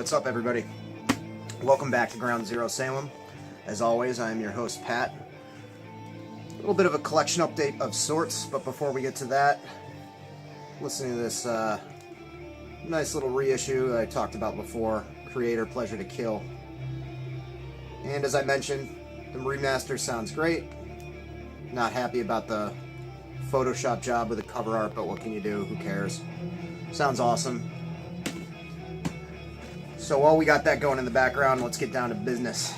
What's up, everybody? Welcome back to Ground Zero Salem. As always, I am your host, Pat. A little bit of a collection update of sorts, but before we get to that, listening to this nice little reissue that I talked about before, Creator Pleasure to Kill. And as I mentioned, the remaster sounds great. Not happy about the Photoshop job with the cover art, but what can you do? Who cares? Sounds awesome. So while we got that going in the background, let's get down to business.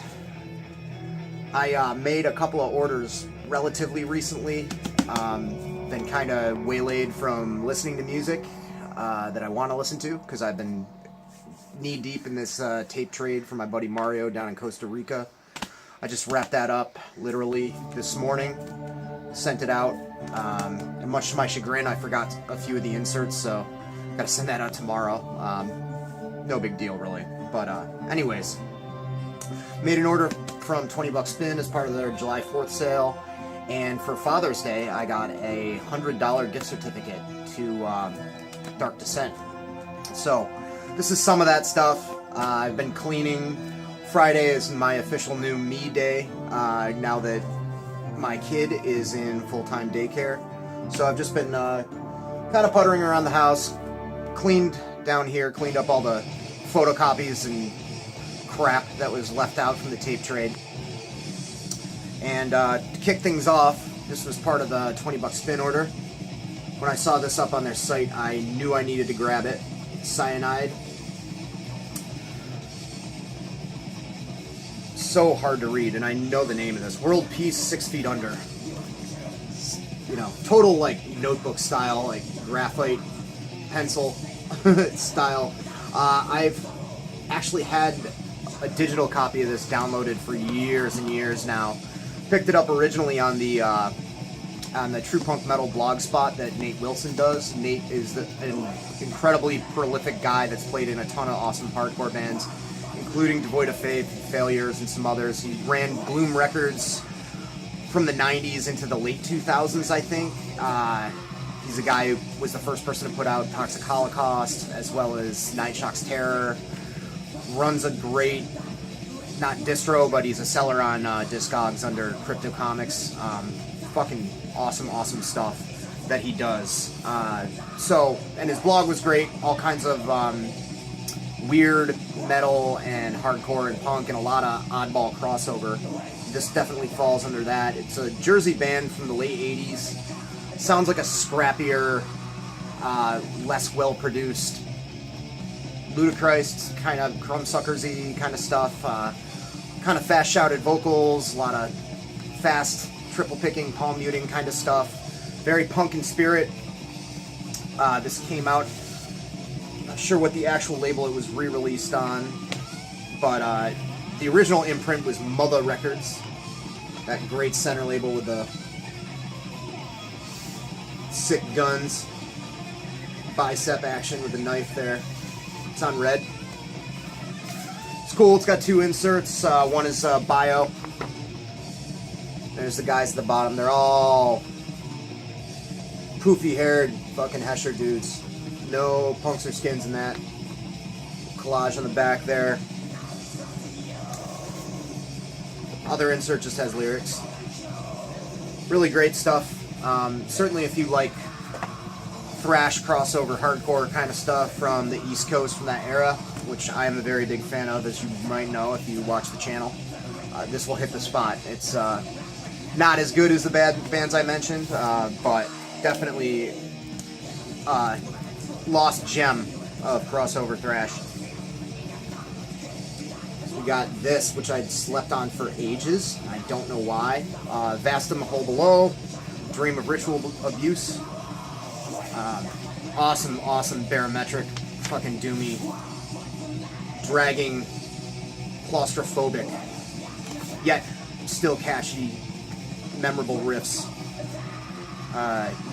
I made a couple of orders relatively recently. Been kind of waylaid from listening to music that I want to listen to, because I've been knee-deep in this tape trade for my buddy Mario down in Costa Rica. I just wrapped that up literally this morning, sent it out, and much to my chagrin I forgot a few of the inserts, so gotta send that out tomorrow. No big deal, really. But anyways, made an order from 20 Buck Spin as part of their July 4th sale, and for Father's Day I got a $100 gift certificate to Dark Descent. So this is some of that stuff. I've been cleaning. Friday is my official new me day, now that my kid is in full-time daycare. So I've just been kind of puttering around the house, cleaned down here, cleaned up all the photocopies and crap that was left out from the tape trade. And to kick things off, this was part of the 20 Buck Spin order. When I saw this up on their site, I knew I needed to grab it. Cyanide. So hard to read, and I know the name of this. World Peace 6 Feet Under. You know, total like notebook style, like graphite pencil style. I've actually had a digital copy of this downloaded for years and years now. Picked it up originally on the True Punk Metal blog spot that Nate Wilson does. Nate is an incredibly prolific guy that's played in a ton of awesome hardcore bands, including Devoid of Faith, Failures, and some others. He ran Gloom Records from the 90s into the late 2000s, I think. He's a guy who was the first person to put out Toxic Holocaust, as well as Night Shock's Terror. Runs a great, not distro, but he's a seller on Discogs under Crypto Comics. Fucking awesome stuff that he does. And his blog was great. All kinds of weird metal and hardcore and punk and a lot of oddball crossover. This definitely falls under that. It's a Jersey band from the late 80s. Sounds like a scrappier, less well-produced, Ludacris, kind of Crumbsuckers-y kind of stuff. Kind of fast-shouted vocals, a lot of fast triple-picking, palm muting kind of stuff. Very punk in spirit. This came out, not sure what the actual label it was re-released on, but the original imprint was Mother Records. That great center label with the sick guns, bicep action with the knife there. It's on red. It's cool. It's got two inserts. One is bio. There's the guys at the bottom. They're all poofy-haired fucking Hesher dudes. No punks or skins in that. Collage on the back there. Other insert just has lyrics. Really great stuff. Certainly if you like thrash, crossover, hardcore kind of stuff from the East Coast from that era, which I am a very big fan of, as you might know if you watch the channel, this will hit the spot. It's not as good as the bands I mentioned, but definitely lost gem of crossover thrash. We got this, which I'd slept on for ages. I don't know why. Vastum, Hole Below, Dream of Ritual Abuse. Awesome barometric, fucking doomy, dragging, claustrophobic, yet still catchy, memorable riffs,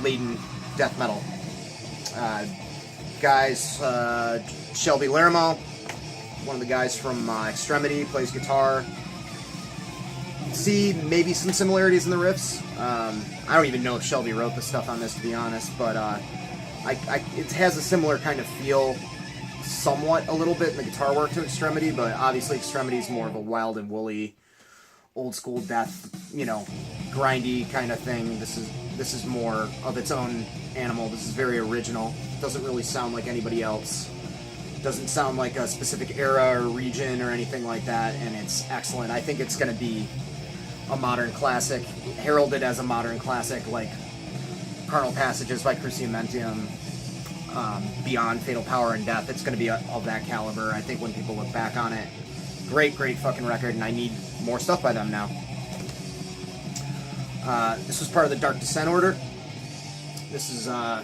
laden death metal. Guys, Shelby Lermo, one of the guys from Extremity, plays guitar. See maybe some similarities in the riffs. I don't even know if Shelby wrote the stuff on this, to be honest, but it has a similar kind of feel somewhat a little bit in the guitar work to Extremity, but obviously Extremity is more of a wild and woolly, old school death, you know, grindy kind of thing. This is more of its own animal. This is very original. It doesn't really sound like anybody else. Doesn't sound like a specific era or region or anything like that, and it's excellent. I think it's going to be a modern classic, heralded as a modern classic, like Carnal Passages by Cruciamentium, Beyond Fatal Power and Death. It's going to be of that caliber. I think when people look back on it, great fucking record, and I need more stuff by them now. This was part of the Dark Descent order. This is a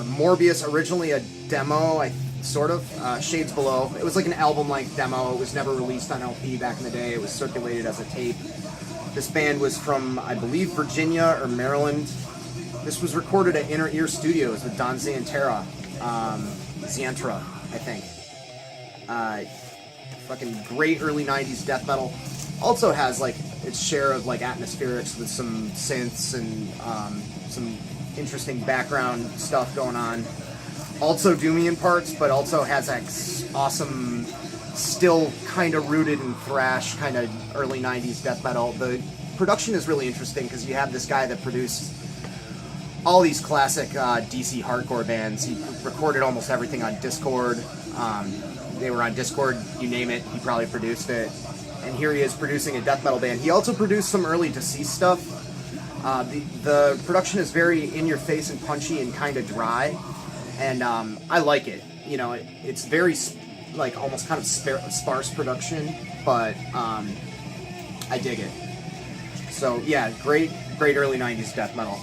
Morbius, originally a demo, sort of, Shades Below. It was like an album-length demo. It was never released on LP back in the day. It was circulated as a tape. This band was from, I believe, Virginia or Maryland. This was recorded at Inner Ear Studios with Don Zientra, I think. Fucking great early 90s death metal. Also has, like, its share of, like, atmospherics with some synths and some interesting background stuff going on. Also doomy in parts, but also has that awesome, still kind of rooted in thrash, kind of early 90s death metal. The production is really interesting because you have this guy that produced all these classic DC hardcore bands. He recorded almost everything on Discord. They were on Discord, you name it, he probably produced it. And here he is producing a death metal band. He also produced some early Deceased stuff. The production is very in-your-face and punchy and kind of dry. And I like it. You know, it's very, like, almost kind of sparse production, but I dig it. So, yeah, great early 90s death metal.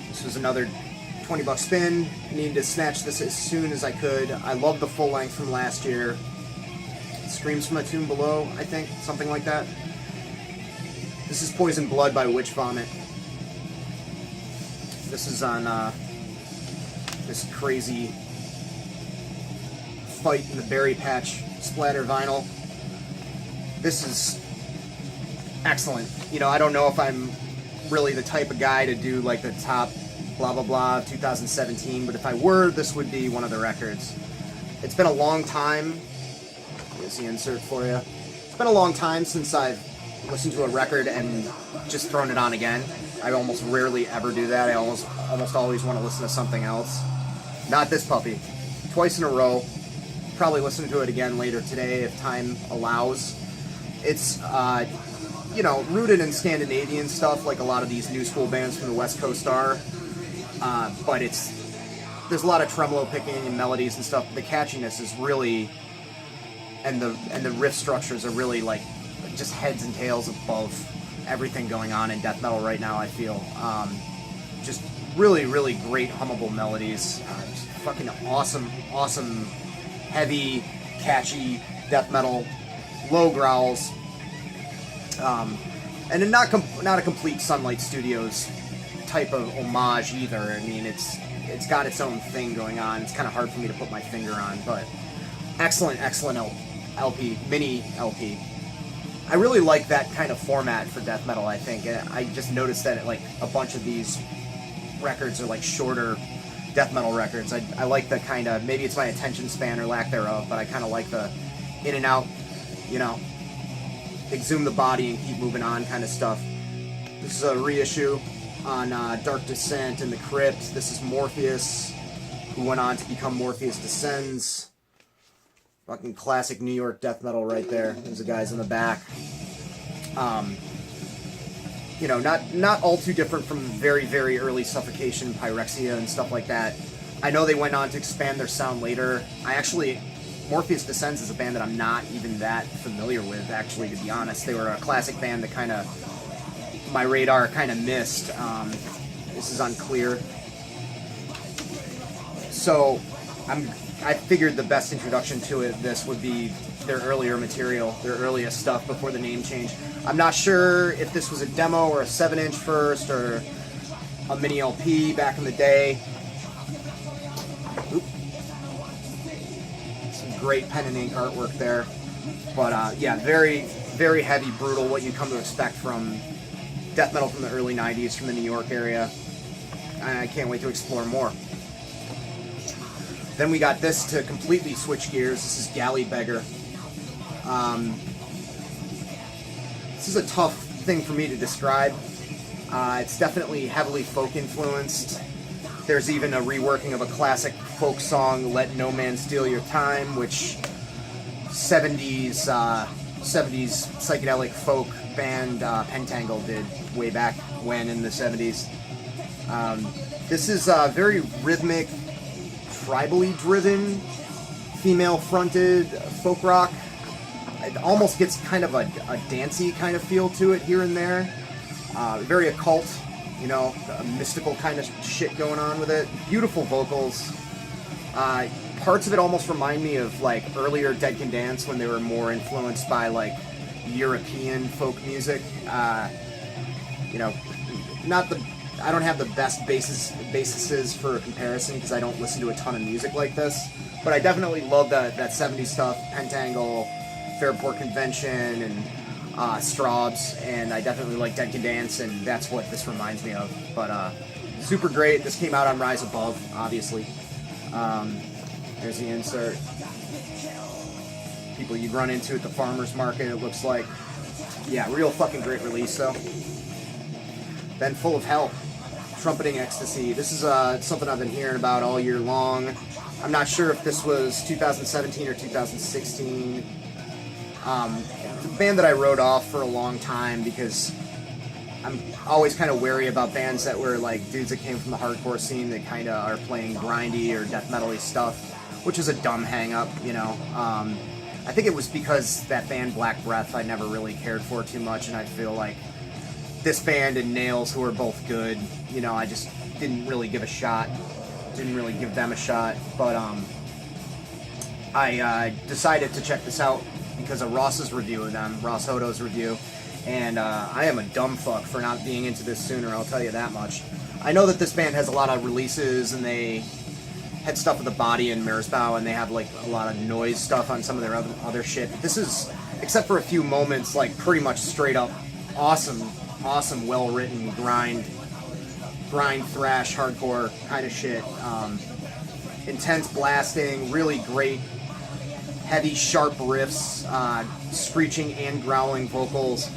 This was another $20 spin. Needed to snatch this as soon as I could. I love the full length from last year. Screams from a Tomb Below, I think, something like that. This is Poison Blood by Witch Vomit. This is on this crazy Fight in the Berry Patch splatter vinyl. This is excellent. You know, I don't know if I'm really the type of guy to do like the top blah blah blah of 2017, but if I were, this would be one of the records. It's been a long time. Here's the insert for you. It's been a long time since I've listened to a record and just thrown it on again. I almost rarely ever do that. I almost always want to listen to something else. Not this puppy. Twice in a row. Probably listen to it again later today if time allows. It's, you know, rooted in Scandinavian stuff like a lot of these new school bands from the West Coast are. But there's a lot of tremolo picking and melodies and stuff. The catchiness is really, and the riff structures are really like just heads and tails above everything going on in death metal right now, I feel. Just really great hummable melodies. Just fucking awesome, heavy, catchy death metal, low growls. And then not a complete Sunlight Studios type of homage either. I mean, it's got its own thing going on. It's kind of hard for me to put my finger on, but excellent LP, mini LP. I really like that kind of format for death metal, I think. I just noticed that like a bunch of these records are like shorter death metal records. I like the kind of, maybe it's my attention span or lack thereof, but I kind of like the in and out, you know, exhume the body and keep moving on kind of stuff. This is a reissue on Dark Descent in the Crypt. This is Morpheus, who went on to become Morpheus Descends. Fucking classic New York death metal right there. There's the guys in the back. You know, not all too different from very early Suffocation, Pyrexia, and stuff like that. I know they went on to expand their sound later. Morpheus Descends is a band that I'm not even that familiar with, actually, to be honest. They were a classic band that kind of, my radar kind of missed. This is unclear. So, I figured the best introduction to this would be their earlier material, their earliest stuff before the name change. I'm not sure if this was a demo or a 7-inch first or a mini LP back in the day. Oop. Some great pen and ink artwork there. But yeah, very heavy, brutal, what you come to expect from death metal from the early 90s from the New York area. I can't wait to explore more. Then we got this to completely switch gears. This is Galley Beggar. This is a tough thing for me to describe. It's definitely heavily folk influenced. There's even a reworking of a classic folk song, Let No Man Steal Your Time, which 70s psychedelic folk band Timeghoul did way back when in the 70s. This is very rhythmic, tribally driven, female-fronted folk rock. It almost gets kind of a dancey kind of feel to it here and there. Very occult, you know, a mystical kind of shit going on with it. Beautiful vocals. Parts of it almost remind me of like earlier Dead Can Dance when they were more influenced by like European folk music. You know, I don't have the best bases for a comparison because I don't listen to a ton of music like this, but I definitely love that 70s stuff, Timeghoul, Fairport Convention, and Straubs, and I definitely like Dead Can Dance, and that's what this reminds me of. But super great. This came out on Rise Above, obviously. There's the insert. People you'd run into at the farmer's market, it looks like. Yeah, real fucking great release, though. Then Full of Hell, Trumpeting Ecstasy. This is something I've been hearing about all year long. I'm not sure if this was 2017 or 2016. It's a band that I wrote off for a long time because I'm always kind of wary about bands that were like dudes that came from the hardcore scene that kind of are playing grindy or death metal-y stuff, which is a dumb hang-up, you know. I think it was because that band Black Breath I never really cared for too much, and I feel like this band and Nails, who are both good, you know, I just didn't really give a shot. Didn't really give them a shot, but I decided to check this out because of Ross's review of them, Ross Hodo's review, and I am a dumb fuck for not being into this sooner, I'll tell you that much. I know that this band has a lot of releases, and they had stuff with the Body and Meersbau, and they have like a lot of noise stuff on some of their other shit. This is, except for a few moments, like pretty much straight up awesome, well-written grind thrash, hardcore kind of shit. Intense blasting, really great, heavy, sharp riffs, screeching and growling vocals.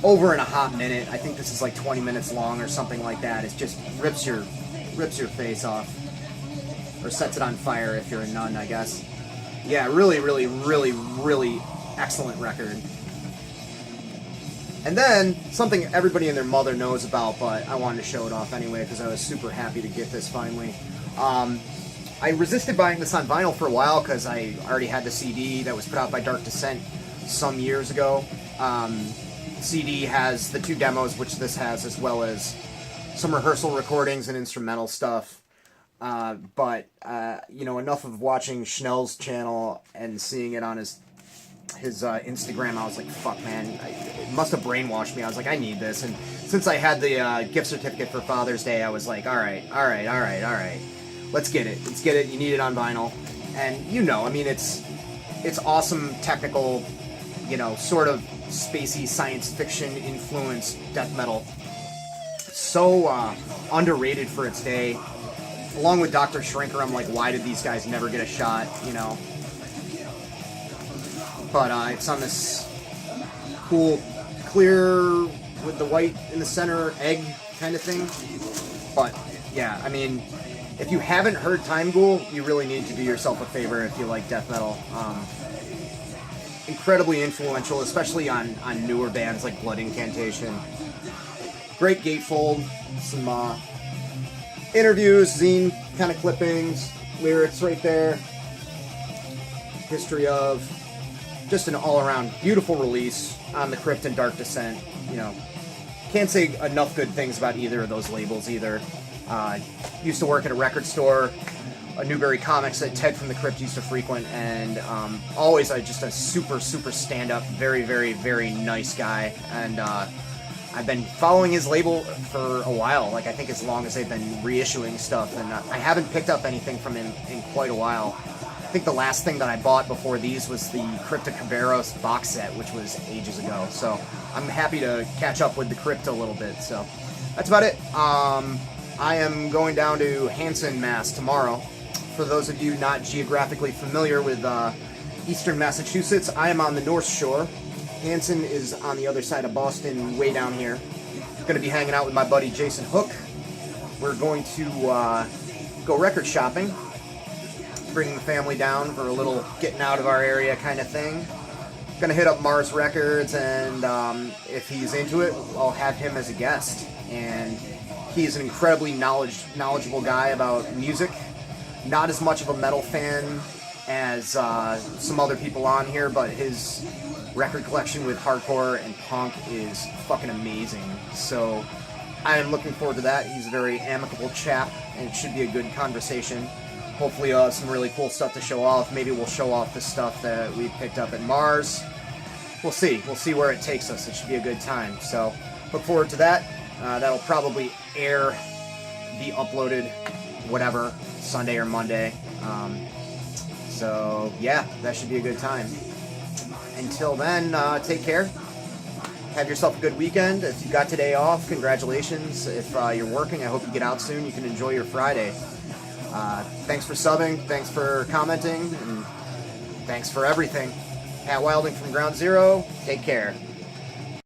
Over in a hot minute. I think this is like 20 minutes long or something like that. It just rips your face off, or sets it on fire if you're a nun, I guess. Yeah, really excellent record. And then, something everybody and their mother knows about, but I wanted to show it off anyway because I was super happy to get this finally. I resisted buying this on vinyl for a while because I already had the CD that was put out by Dark Descent some years ago. CD has the 2 demos, which this has, as well as some rehearsal recordings and instrumental stuff. But you know, enough of watching Schnell's channel and seeing it on his Instagram, I was like, fuck, man, it must have brainwashed me. I was like, I need this. And since I had the gift certificate for Father's Day, I was like, all right. Let's get it. You need it on vinyl. And you know, I mean, it's awesome technical, you know, sort of spacey science fiction influenced death metal. So underrated for its day. Along with Dr. Shrinker, I'm like, why did these guys never get a shot, you know? But it's on this cool, clear, with the white in the center, egg kind of thing. But, yeah, I mean, if you haven't heard Timeghoul, you really need to do yourself a favor if you like death metal. Incredibly influential, especially on newer bands like Blood Incantation. Great gatefold, some interviews, zine kind of clippings, lyrics right there. History of, just an all-around beautiful release on the Crypt and Dark Descent. You know, can't say enough good things about either of those labels either. Used to work at a record store, a Newberry Comics that Ted from the Crypt used to frequent, and always just a super stand-up, very nice guy. And I've been following his label for a while, like I think as long as they've been reissuing stuff, and I haven't picked up anything from him in quite a while. I think the last thing that I bought before these was the Crypta Caballeros box set, which was ages ago. So I'm happy to catch up with the Crypt a little bit. So that's about it. I am going down to Hanson, Mass tomorrow for those of you not geographically familiar with eastern Massachusetts, I am on the North Shore. Hanson is on the other side of Boston, way down here. Going to be hanging out with my buddy Jason Hook. We're going to go record shopping, bringing the family down for a little getting out of our area kind of thing. Going to hit up Mars Records, and if he's into it, I'll have him as a guest. And he's an incredibly knowledgeable guy about music. Not as much of a metal fan as some other people on here, but his record collection with hardcore and punk is fucking amazing. So I am looking forward to that. He's a very amicable chap, and it should be a good conversation. Hopefully some really cool stuff to show off. Maybe we'll show off the stuff that we picked up at Mars. We'll see. We'll see where it takes us. It should be a good time. So look forward to that. That'll probably be uploaded, whatever, Sunday or Monday. So yeah, that should be a good time. Until then, take care. Have yourself a good weekend. If you got today off, congratulations. If you're working, I hope you get out soon. You can enjoy your Friday. Thanks for subbing. Thanks for commenting. And thanks for everything. Pat Wilding from Ground Zero. Take care.